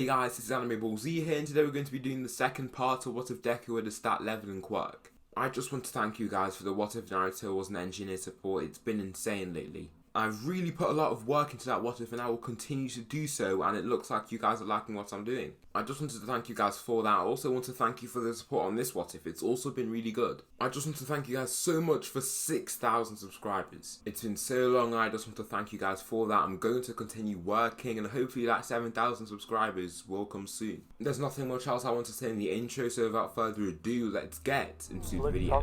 Hey guys, this is Anime Ball Z here, and today we're going to be doing the second part of What If Deku had a stat level in Quirk. I just want to thank you guys for the What If Naruto was an engineer support. It's been insane lately. I've really put a lot of work into that What If, and I will continue to do so, and it looks like you guys are liking what I'm doing. I just wanted to thank you guys for that. I also want to thank you for the support on this What If. It's also been really good. I just want to thank you guys so much for 6,000 subscribers. It's been so long, I just want to thank you guys for that. I'm going to continue working, and hopefully that 7,000 subscribers will come soon. There's nothing much else I want to say in the intro, so without further ado, let's get into the video.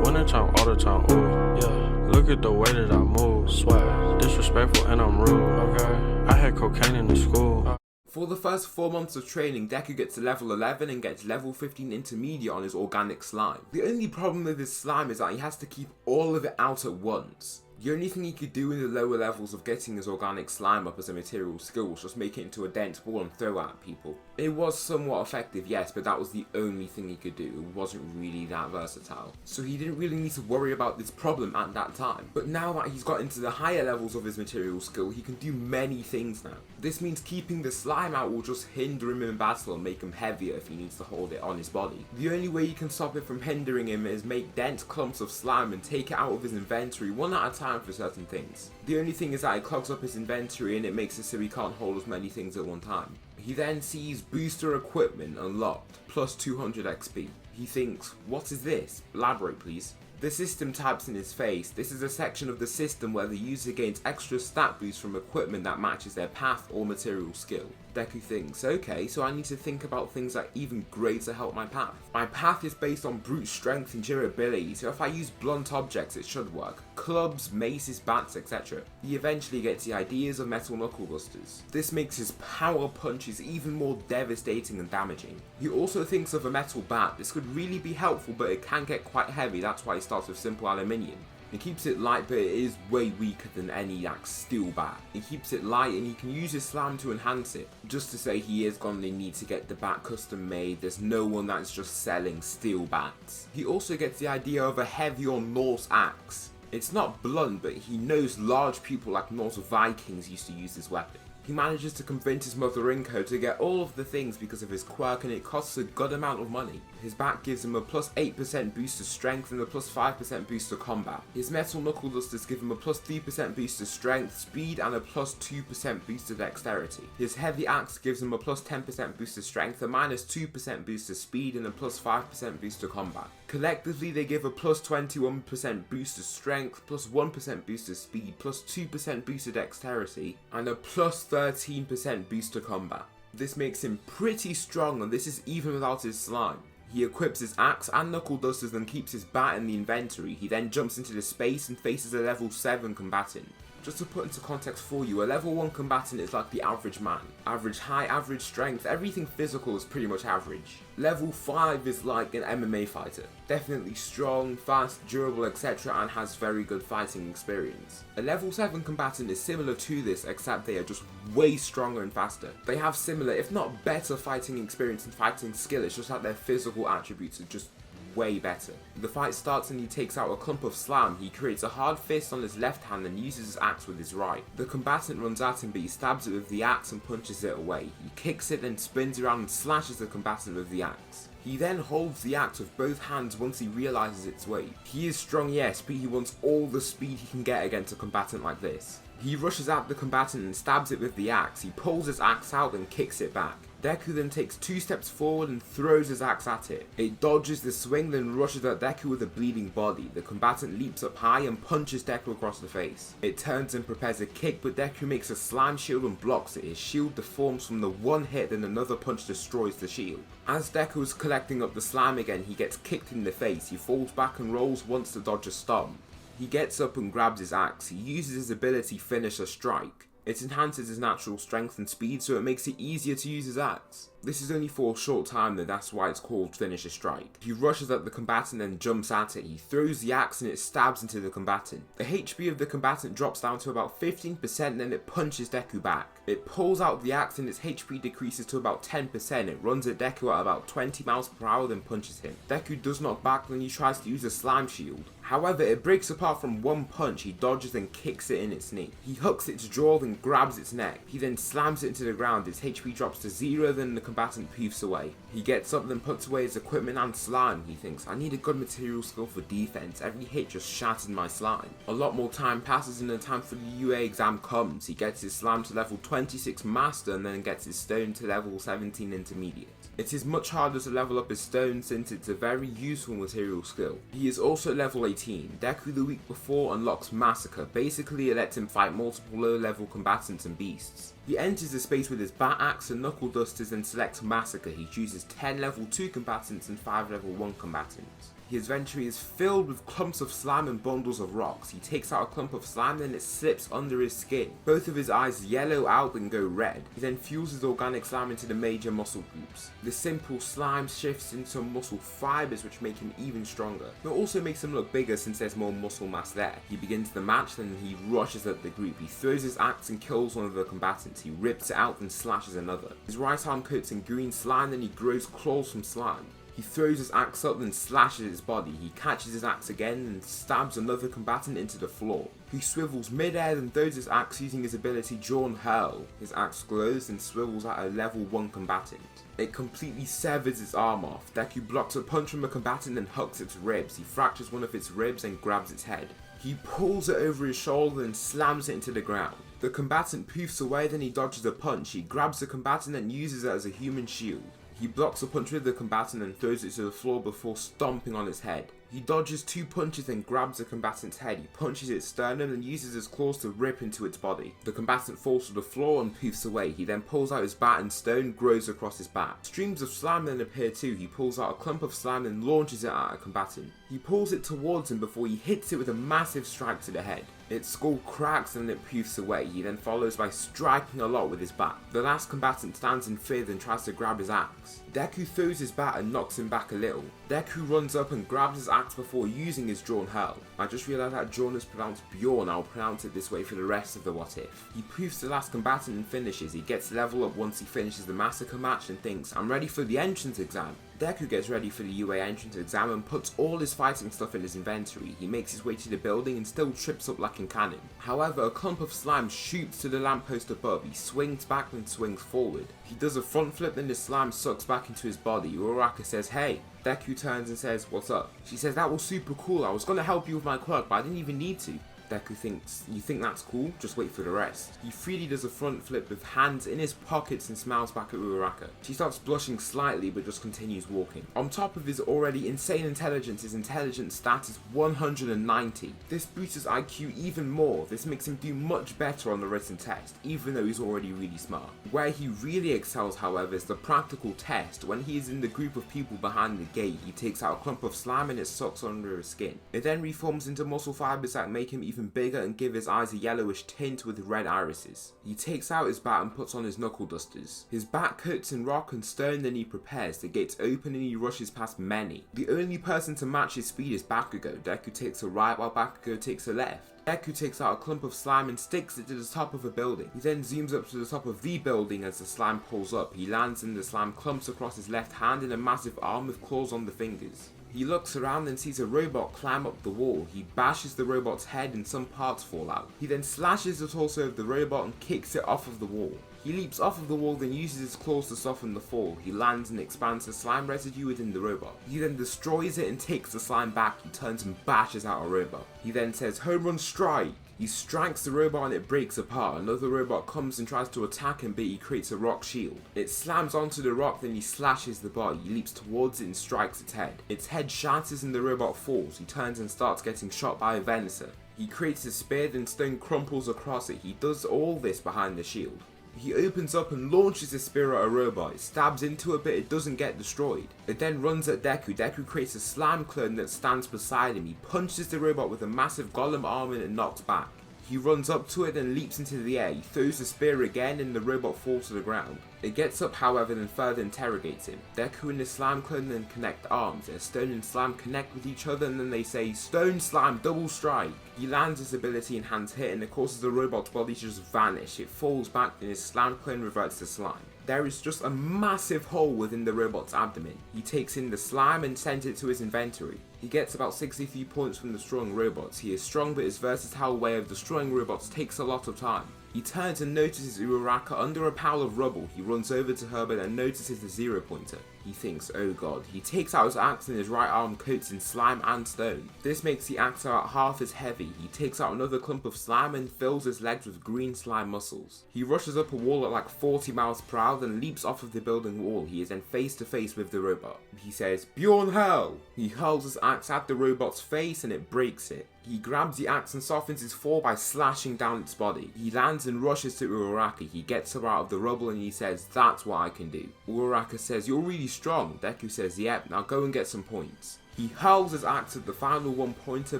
Winter time, all the time, ooh, yeah. Look at the way that I move, swag, disrespectful and I'm rude, okay. I had cocaine in the school. For the first 4 months of training, Deku gets to level 11 and gets level 15 intermediate on his organic slime. The only problem with his slime is that he has to keep all of it out at once. The only thing he could do in the lower levels of getting his organic slime up as a material skill was just make it into a dense ball and throw at people. It was somewhat effective, yes, but that was the only thing he could do. It wasn't really that versatile. So he didn't really need to worry about this problem at that time. But now that he's got into the higher levels of his material skill, he can do many things now. This means keeping the slime out will just hinder him in battle and make him heavier if he needs to hold it on his body. The only way you can stop it from hindering him is make dense clumps of slime and take it out of his inventory one at a time for certain things. The only thing is that it clogs up his inventory and it makes it so he can't hold as many things at one time. He then sees booster equipment unlocked, plus 200 XP. He thinks, what is this? Elaborate please. The system types in his face. This is a section of the system where the user gains extra stat boosts from equipment that matches their path or material skill. Deku thinks, okay, so I need to think about things that are even greater help my path. My path is based on brute strength and durability, so if I use blunt objects it should work. Clubs, maces, bats, etc. He eventually gets the ideas of metal knuckle busters. This makes his power punches even more devastating and damaging. He also thinks of a metal bat. This could really be helpful, but it can get quite heavy, that's why he starts with simple aluminium. He keeps it light, but it is way weaker than any steel bat. He keeps it light and he can use his slime to enhance it. Just to say, he is going to need to get the bat custom made. There's no one that's just selling steel bats. He also gets the idea of a heavy or Norse axe. It's not blunt, but he knows large people like Norse Vikings used to use this weapon. He manages to convince his mother Rinko to get all of the things because of his quirk, and it costs a good amount of money. His bat gives him a plus 8% boost to strength and a plus 5% boost to combat. His metal knuckle dusters give him a plus 3% boost to strength, speed, and a plus 2% boost to dexterity. His heavy axe gives him a plus 10% boost to strength, a minus 2% boost to speed, and a plus 5% boost to combat. Collectively, they give a plus 21% boost to strength, plus 1% boost to speed, plus 2% boost to dexterity, and a plus 13% boost to combat. This makes him pretty strong, and this is even without his slime. He equips his axe and knuckle dusters and keeps his bat in the inventory. He then jumps into the space and faces a level 7 combatant. Just to put into context for you, a level 1 combatant is like the average man. Average height, average strength, everything physical is pretty much average. Level 5 is like an MMA fighter. Definitely strong, fast, durable, etc. and has very good fighting experience. A level 7 combatant is similar to this, except they are just way stronger and faster. They have similar, if not better, fighting experience and fighting skill. It's just that their physical attributes are just way better. The fight starts and he takes out a clump of slime. He creates a hard fist on his left hand and uses his axe with his right. The combatant runs at him, but he stabs it with the axe and punches it away. He kicks it, then spins around and slashes the combatant with the axe. He then holds the axe with both hands once he realizes its weight. He is strong, yes, but he wants all the speed he can get against a combatant like this. He rushes at the combatant and stabs it with the axe. He pulls his axe out and kicks it back. Deku then takes 2 steps forward and throws his axe at it. It dodges the swing, then rushes at Deku with a bleeding body. The combatant leaps up high and punches Deku across the face. It turns and prepares a kick, but Deku makes a slime shield and blocks it. His shield deforms from the one hit, then another punch destroys the shield. As Deku is collecting up the slime again, he gets kicked in the face. He falls back and rolls once to dodge a stomp. He gets up and grabs his axe. He uses his ability Finisher Strike. It enhances his natural strength and speed, so it makes it easier to use his axe. This is only for a short time though, that's why it's called Finisher Strike. He rushes at the combatant and jumps at it. He throws the axe and it stabs into the combatant. The HP of the combatant drops down to about 15%, then it punches Deku back. It pulls out the axe and its HP decreases to about 10%. It runs at Deku at about 20 miles per hour, then punches him. Deku does not back when he tries to use a slime shield. However, it breaks apart from one punch. He dodges and kicks it in its knee. He hooks its jaw then grabs its neck. He then slams it into the ground. Its HP drops to 0, then the combatant poofs away. He gets up then puts away his equipment and slime. He thinks, I need a good material skill for defense. Every hit just shattered my slime. A lot more time passes and the time for the UA exam comes. He gets his slime to level 26 master and then gets his stone to level 17 intermediate. It is much harder to level up his stone since it's a very useful material skill. He is also level 18. Deku the week before unlocks Massacre. Basically it lets him fight multiple low level combatants and beasts. He enters the space with his bat axe and knuckle dusters and selects Massacre. He chooses 10 level 2 combatants and 5 level 1 combatants. His inventory is filled with clumps of slime and bundles of rocks. He takes out a clump of slime, then it slips under his skin. Both of his eyes yellow out and go red. He then fuels his organic slime into the major muscle groups. The simple slime shifts into muscle fibers which make him even stronger. It also makes him look bigger since there's more muscle mass there. He begins the match, then he rushes at the group. He throws his axe and kills one of the combatants. He rips it out and slashes another. His right arm coats in green slime, then he grows claws from slime. He throws his axe up and slashes his body. He catches his axe again and stabs another combatant into the floor. He swivels mid-air and throws his axe using his ability Drawn Hurl. His axe glows and swivels at a level 1 combatant. It completely severs its arm off. Deku blocks a punch from a combatant and hooks its ribs. He fractures one of its ribs and grabs its head. He pulls it over his shoulder and slams it into the ground. The combatant poofs away, then he dodges a punch. He grabs the combatant and uses it as a human shield. He blocks a punch with the combatant and throws it to the floor before stomping on its head. He dodges 2 punches and grabs the combatant's head. He punches its sternum and uses his claws to rip into its body. The combatant falls to the floor and poofs away. He then pulls out his bat and stone grows across his back. Streams of slime then appear too. He pulls out a clump of slime and launches it at a combatant. He pulls it towards him before he hits it with a massive strike to the head. Its skull cracks and it poofs away. He then follows by striking a lot with his bat. The last combatant stands in fear and tries to grab his axe. Deku throws his bat and knocks him back a little. Deku runs up and grabs his axe before using his Drawn Hurl. I just realised that Drawn is pronounced Bjorn. I'll pronounce it this way for the rest of the what if. He poofs the last combatant and finishes. He gets level up once he finishes the Massacre match and thinks, I'm ready for the entrance exam. Deku gets ready for the UA entrance exam and puts all his fighting stuff in his inventory. He makes his way to the building and still trips up like in canon. However, a clump of slime shoots to the lamppost above. He swings back and swings forward. He does a front flip, then the slime sucks back into his body. Uraraka says, hey. Deku turns and says, what's up? She says, that was super cool. I was gonna help you with my quirk, but I didn't even need to. Deku thinks, you think that's cool? Just wait for the rest. He freely does a front flip with hands in his pockets and smiles back at Uraraka. She starts blushing slightly but just continues walking. On top of his already insane intelligence, his intelligence stat is 190. This boosts his IQ even more. This makes him do much better on the written test, even though he's already really smart. Where he really excels, however, is the practical test. When he is in the group of people behind the gate, he takes out a clump of slime and it sucks under his skin. It then reforms into muscle fibers that make him even bigger and give his eyes a yellowish tint with red irises. He takes out his bat and puts on his knuckle dusters. His bat coats in rock and stone, then he prepares. The gates open and he rushes past many. The only person to match his speed is Bakugo. Deku takes a right while Bakugo takes a left. Deku takes out a clump of slime and sticks it to the top of a building. He then zooms up to the top of the building as the slime pulls up. He lands and the slime clumps across his left hand in a massive arm with claws on the fingers. He looks around and sees a robot climb up the wall. He bashes the robot's head and some parts fall out. He then slashes the torso of the robot and kicks it off of the wall. He leaps off of the wall, then uses his claws to soften the fall. He lands and expands the slime residue within the robot. He then destroys it and takes the slime back. He turns and bashes out a robot. He then says, home run strike! He strikes the robot and it breaks apart. Another robot comes and tries to attack him, but he creates a rock shield. It slams onto the rock, then he slashes the body. He leaps towards it and strikes its head. Its head shatters and the robot falls. He turns and starts getting shot by a Venusaur. He creates a spear, then stone crumples across it. He does all this behind the shield. He opens up and launches a spear at a robot. It stabs into it, but it doesn't get destroyed. It then runs at Deku. Deku creates a slime clone that stands beside him. He punches the robot with a massive golem arm and it knocks back. He runs up to it and leaps into the air. He throws the spear again and the robot falls to the ground. It gets up, however, and further interrogates him. Deku and the slime clone then connect arms. Their stone and slime connect with each other and then they say, Stone Slime Double Strike. He lands his ability and hands hit and it causes the robot's body to just vanish. It falls back and his slime clone reverts to slime. There is just a massive hole within the robot's abdomen. He takes in the slime and sends it to his inventory. He gets about 63 points from destroying robots. He is strong, but his versatile way of destroying robots takes a lot of time. He turns and notices Uraraka under a pile of rubble. He runs over to Herbert and notices the 0-pointer. He thinks, oh god. He takes out his axe and his right arm coats in slime and stone. This makes the axe about half as heavy. He takes out another clump of slime and fills his legs with green slime muscles. He rushes up a wall at like 40 miles per hour and leaps off of the building wall. He is then face to face with the robot. He says, Bjorn Hell! He hurls his axe at the robot's face and it breaks it. He grabs the axe and softens his fall by slashing down its body. He lands and rushes to Uraraka. He gets her out of the rubble and he says, that's what I can do. Uraraka says, you're really strong. Deku says, yep, now go and get some points. He hurls his axe at the final 1-pointer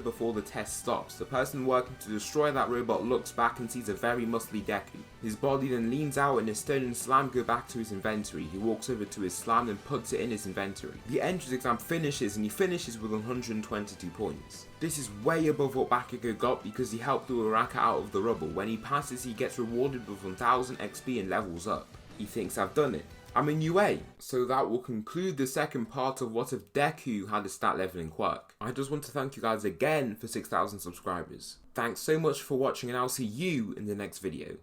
before the test stops. The person working to destroy that robot looks back and sees a very muscly Deku. His body then leans out and his stone and slime go back to his inventory. He walks over to his slime and puts it in his inventory. The entrance exam finishes and he finishes with 122 points. This is way above what Bakugo got because he helped Uraraka out of the rubble. When he passes, he gets rewarded with 1000 XP and levels up. He thinks, I've done it. I'm in UA. So that will conclude the second part of what if Deku had a stat leveling quirk. I just want to thank you guys again for 6,000 subscribers. Thanks so much for watching and I'll see you in the next video.